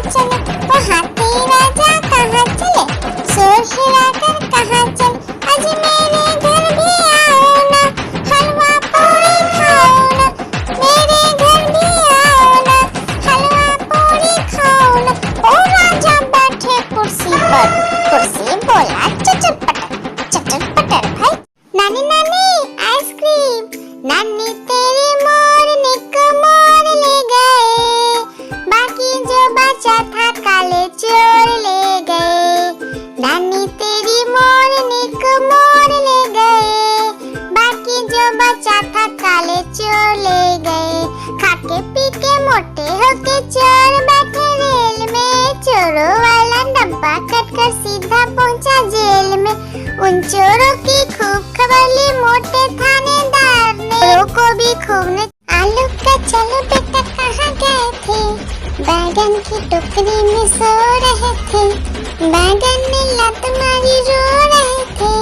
चले, वो हाथी राजा कहाँ चले, शोर हिलाकर कहाँ चले, आज मेरे घर भी आओ ना, हलवा पूरी खाओ ना, मेरे घर भी आओ ना, हलवा पूरी खाओ ना। ओ राजा बैठे कुर्सी पर, कुर्सी बोला चटर पटर भाई। नानी नानी आइसक्रीम, नानी तेरी मोरनी को मोर ले गए, बाकी जो बचा था काले चोर ले गए। नानी तेरी मोरनी को मोर ले गए, बाकी जो बचा था काले चोर ले गए। खाके पी के मोटे होके चोर बैठे रेल में, चोरों वाला डब्बा कटकर सीधा पहुंचा जेल में। उन चोरों की खूब खबर ली मोटे थानेदार ने, चोरों को भी खूब ने। आलू का चलो बेटा कहाँ गए थे, बैगन की टोकरी में सो रहे थे, बैगन ने लात मारी रो रहे थे,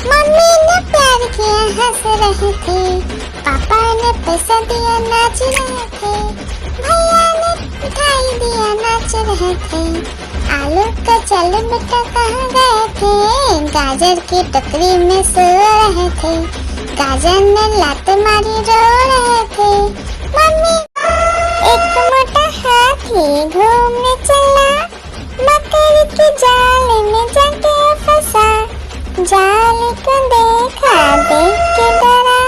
मम्मी ने प्यार किया हंस रहे थे, पापा ने पैसा दिया नाच रहे थे, भैया ने मिठाई दिया नाच रहे थे। आलू का चलो बेटा कहाँ गए थे, गाजर की टोकरी में सो रहे थे, गाजर ने लात मारी रो रहे थे, मम्मी। एक मोटा हाथी घूमने चला, मकड़ी के जाल में जाके फंसा, जाल को देखा देख के डरा,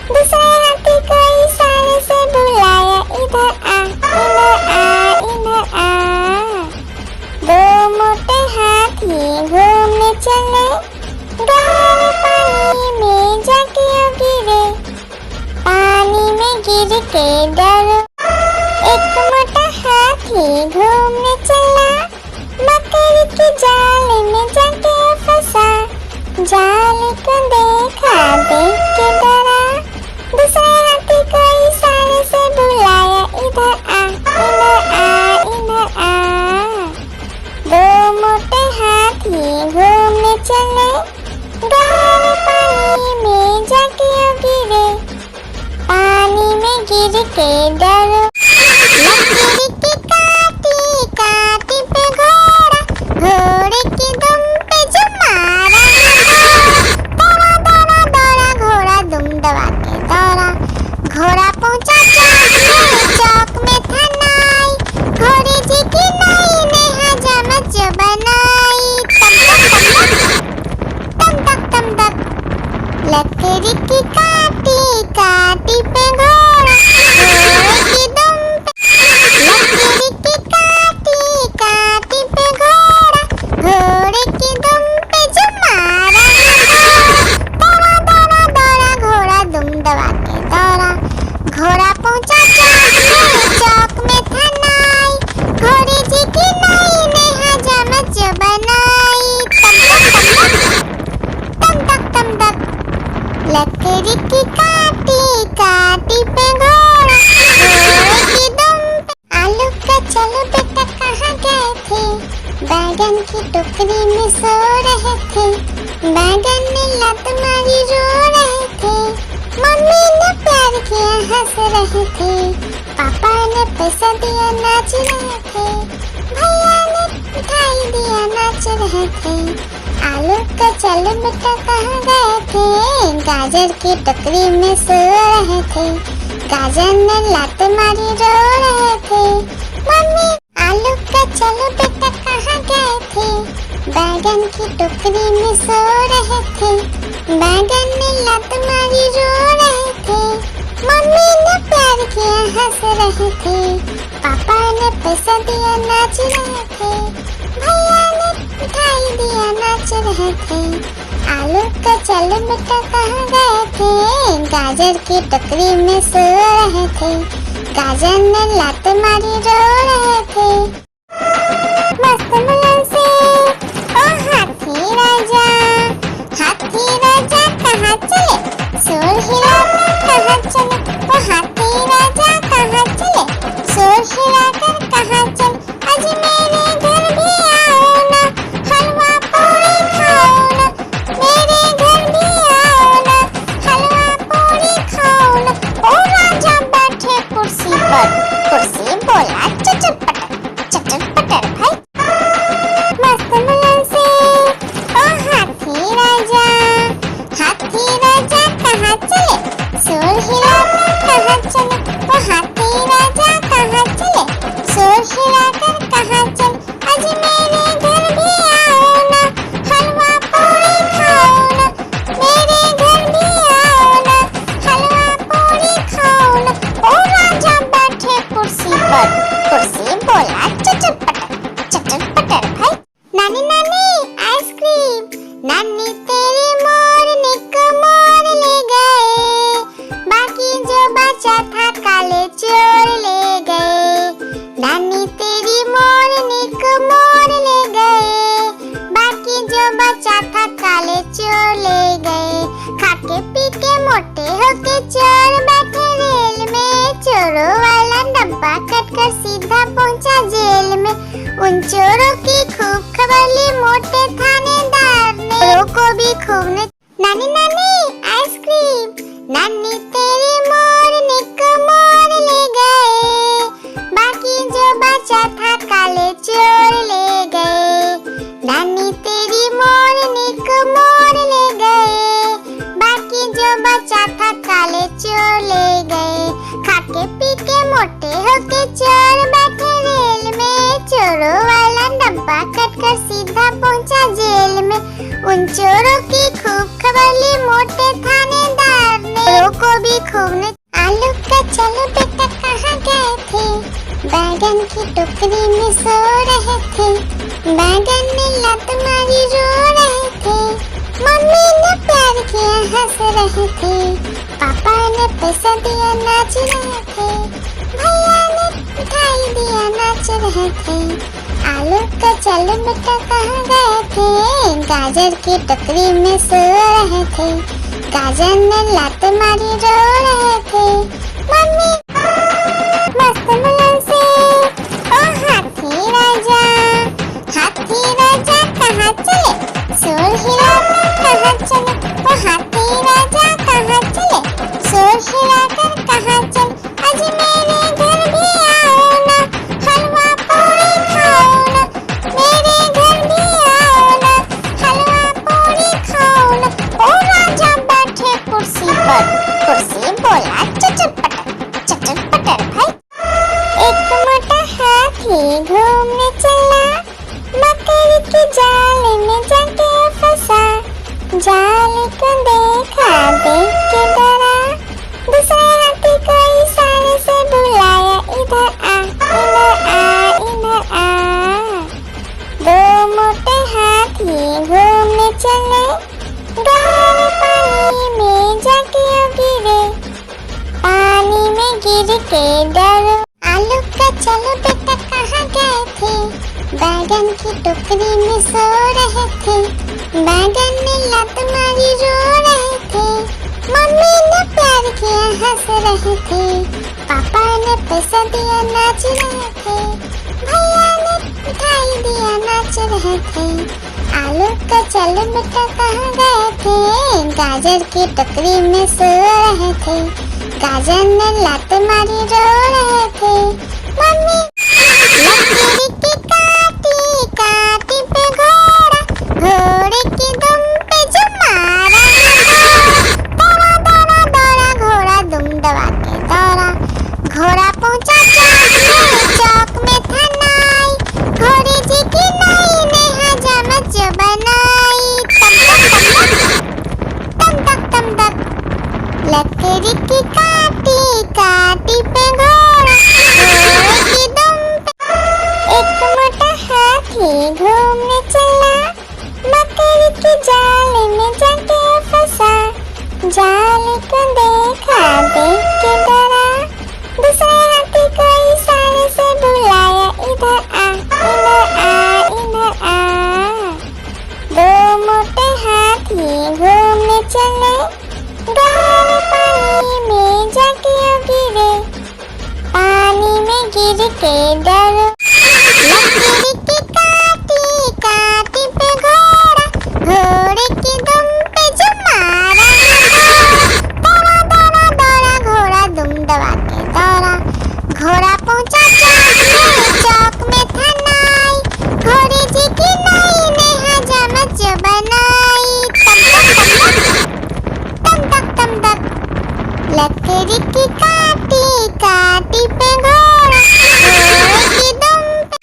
दूसरे हाथी को इशारे से बुलाया, इधर आ इधर आ इधर आ। दो मोटे हाथी घूमने चले, गहरे पानी में जाके गिरे, पानी में गिर के डरो। एक मोटा हाथी घूमने चला, मकड़ी के जाल में जाके फंसा, जाल को देखा देख के डरा, दूसरे हाथी को इशारे से बुलाया, इधर आ इधर आ इधर आ। दो मोटे हाथी घूमने चले, गहरे पानी में जाके गिरे, पानी में गिर के डरो। लकड़ी की काटी काटी पे घोड़ा, घोड़े की दुम पे जो मारा, दौड़ा दौड़ा दौड़ा घोड़ा दुम दबा के दौड़ा, घोड़ा पहुंचा चौक में, चौक में था नाई, घोड़े जी की नाई ने हजामत जो बनाई, तम तक तम तक। लकड़ी की काटी काटी पे घोड़ा, घोड़े की दुम पे, लकड़ी की काटी काटी पे घोड़ा, घोड़े की दुम पे जो मारा, दौड़ा दौड़ा दौड़ा घोड़ा दुम दबा के दौड़ा, घोड़ा पहुंचा चौक में, चौक में था नाई, घोड़े जी की नाई ने हजामत जो बनाई, तम तक तम तक। लकड़ी की काटी काटी पे घोड़ा, घोड़े की दुम पे। आलू का चलो बेटा कहाँ गए थे, बैगन की टोकरी में सो रहे थे, बैगन ने लात मारी रो रहे थे, मम्मी ने प्यार किया हंस रहे थे, पापा ने पैसा दिया नाच रहे थे, भैया ने मिठाई दिया नाच रहे थे। आलू का चलो बेटा कहाँ गए थे, गाजर की टोकरी में सो रहे थे, गाजर ने लात मारी रो रहे थे, मम्मी। आलू का चलो बेटा कहाँ गए थे, बैगन की टोकरी में सो रहे थे, बैगन ने लात मारी रो रहे थे, मम्मी ने प्यार किया हंस रहे थे, पापा ने पैसा दिया नाच रहे थे, भैया ने मिठाई दिया नाच रहे थे। आलू का चलो बेटा कहाँ गए थे, गाजर की टोकरी में सो रहे थे, गाजर ने लात मारी रो रहे थे। मस्त मुलायम से ओ हाथी राजा कहाँ चले, शोर हिलाकर कहाँ चले, ओ हाथी राजा कहाँ चले, शोर हिलाकर कहाँ चले, आज मेरे घर भी आओ ना, हलवा पूरी खाओ ना, मेरे घर भी आओ ना, हलवा पूरी खाओ ना। ओ राजा बैठे कुर्सी पर, कुर्सी बोला चटर पटर डब्बा कटकर सीधा पहुंचा जेल में। उन चोरों की खूब खबर ली मोटे थानेदार ने। चोरों को भी खूब ने नानी नानी आइसक्रीम, नानी तेरी मोरनी को मोर ले गए, बाकी जो बचा था काले चोर ले गए। नानी तेरी मोरनी को मोर ले गए, बाकी जो बचा था काले चोर ले गए। खाके पी के मोटे होके चोर बैठे रेल में। चोरों वाला डब्बा कटकर सीधा पहुंचा जेल में। उन चोरों की खूब खबर ली मोटे थानेदार ने। चोरों को भी खूब ने आलू का चलो बेटा कहाँ गए थे, बैगन की टोकरी में सो रहे थे। बैगन ने लत मारी रो रहे थे, मम्मी ने प्यार किया हंस रहे थे, पापा ने पैसा दिया नाच रहे थे, भैया ने मिठाई दिया नाच रहे थे। आलू का चलो बेटा कहाँ गए थे, गाजर की टोकरी में सो रहे थे। गाजर ने लात मारी रो रहे थे, मम्मी मस्त मुलायम से। ओ हाथी राजा कहाँ चले, शोर हिलाकर कहाँ चले। ओ हाथी राजा कहाँ चले, शोर हिलाकर कहाँ चले। आज मेरे घर भी आओ ना, हलवा पूरी खाओ ना। मेरे घर भी आओ ना, हलवा पूरी खाओ ना। ओ राजा बैठे कुर्सी पर, कुर्सी बोला चचर पटर भाई। एक मोटा हाथी घूमने चला, मकड़ी के जाल में जाके फंसा। जाल को देखा देख के डरा, दूसरे हाथी को इशारे से बुलाया, इधर आ इधर आ इधर आ। दो मोटे हाथी घूमने चले, गहरे पानी में जाके गिरे, पानी में गिर के डरो। आलू का चलो बेटा कहाँ गए थे, बैगन की टोकरी में सो रहे थे। बैगन ने लत मारी रो रहे थे, मम्मी ने प्यार किया हंस रहे थे, पापा ने पैसा दिया नाच रहे थे, भैया ने मिठाई दिया नाच रहे थे। आलू का चलो बेटा कहाँ गए थे, गाजर की टोकरी में सो रहे थे। गाजर ने लात मारी रो रहे थे, मम्मी लकड़ी की काटी काटी पे घोड़ा, घोड़े की दुम पे जो मारा। दौड़ा दौड़ा दौड़ा घोड़ा दुम दबा के दौड़ा। घोड़ा पहुंचा चौक में था नाई, घोड़े जी की नाई ने हजामत जो बनाई। तम तक तम तक लकड़ी की काटी काटी पे घोड़ा, घोड़े की दुम पे। एक मोटा हाथी घूमने चला, मकड़ी के जाल में जाके फंसा। जाल को देखा देख के डरा, दूसरे हाथी को इशारे से बुलाया, इधर आ इधर आ इधर आ। दो मोटे हाथी घूमने चले, गहरे पानी में जाके गिरे, पानी में गिर के डरो। लकड़ी की काटी काटी पे घोड़ा, घोड़े की दुम पे जो मारा। दौड़ा दौड़ा दौड़ा घोड़ा दुम दबा के दौड़ा। घोड़ा पहुंचा चौक में था नाई, घोड़े जी की नाई ने हजामत जो बनाई। तम तक लकड़ी की काटी काटी पे घोड़ा, घोड़े की दुम पे।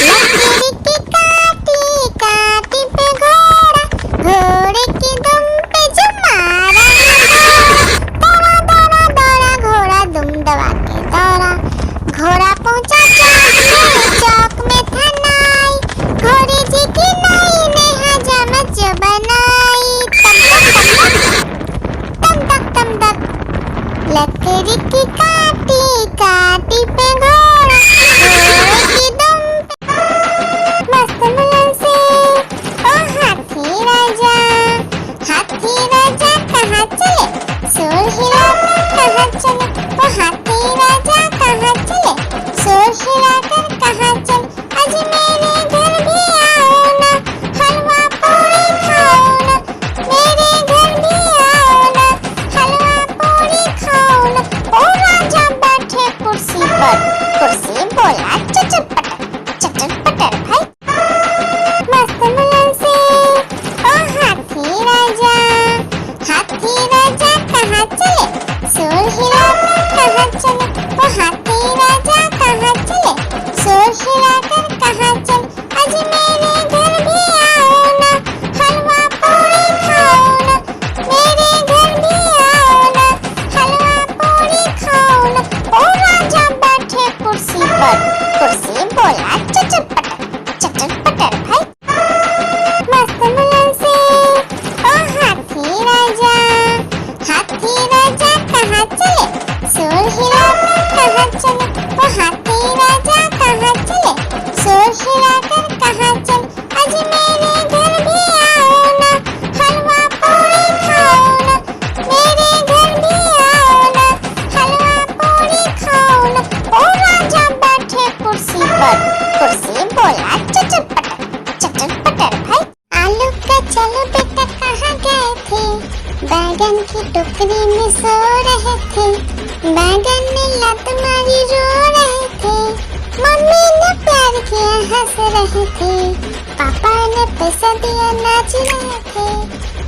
लकड़ी की काटी काटी पे घोड़ा, घोड़े की दुम पे जो मारा। दौड़ा दौड़ा दौड़ा घोड़ा दुम दबा के दौड़ा। घोड़ा पहुंचा चौक में था नाई, घोड़े जी की नाई ने हजामत जो बनाई। तम तक लकड़ी की काटी काटी पे घोड़ा, घोड़े की दुम पे। मस्त मुलायम से। ओ हाथी राजा कहाँ चले, शोर हिलाकर कहाँ चले। ओ हाथी राजा कहाँ चले, बैगन की टोकरी में सो रहे थे, बैगन ने लत मारी रो रहे थे, मम्मी ने प्यार किया हंस रहे थे, पापा ने पैसा दिया नाच रहे थे,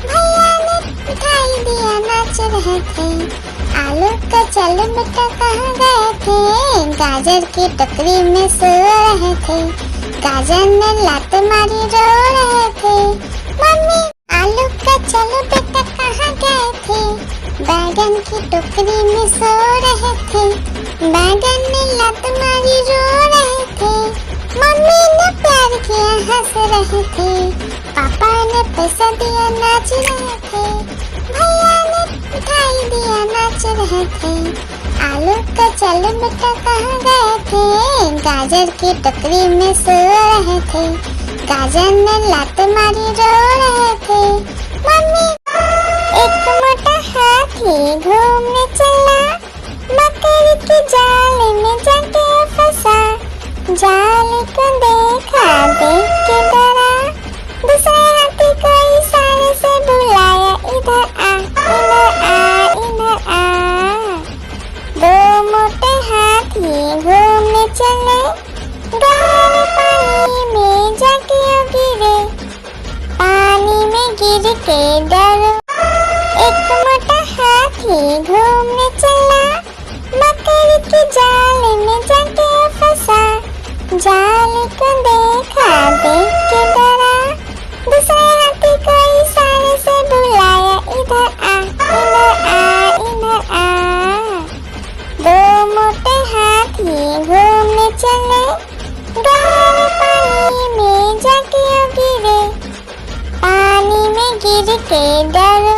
भैया ने मिठाई दिया नाच रहे थे, आलू का चलो बेटा कहाँ गए थे, गाजर की टोकरी में सो रहे थे, गाजर ने लात मारी रो रहे थे, मम्मी आलू का चलो बेटा कहाँ गए थे, बैगन की टोकरी में सो रहे थे, बैगन ने लात मारी रो रहे थे, मम्मी ने प्यार किया हंस रहे थे, पापा ने पैसा दिया नाच रहे थे, भैया ने मिठाई दिया नाच रहे थे, आलू का चलो बेटा कहाँ गए थे, गाजर की टोकरी में सो रहे थे, गाजर ने लात मारी रो रहे थे, मम्मी एक मोटा हाथी घूमने चला, मकड़ी के जाल में जाके फंसा, जाल को देखा देख के डरा, दूसरे हाथी को इशारे से बुलाया इधर आ इधर आ इधर आ, दो मोटे हाथी घूमने चले, गहरे पानी में जाके गिरे, पानी में गिर के डरो, एक मोटा हाथी घूमने चला, मकड़ी के जाल में जाके फंसा, जाल को देखा देख के डरा, दूसरे हाथी को इशारे से बुलाया इधर आ इधर आ इधर आ, दो मोटे हाथी घूमने चले, गहरे पानी में जाके गिरे, पानी में गिर के डरो।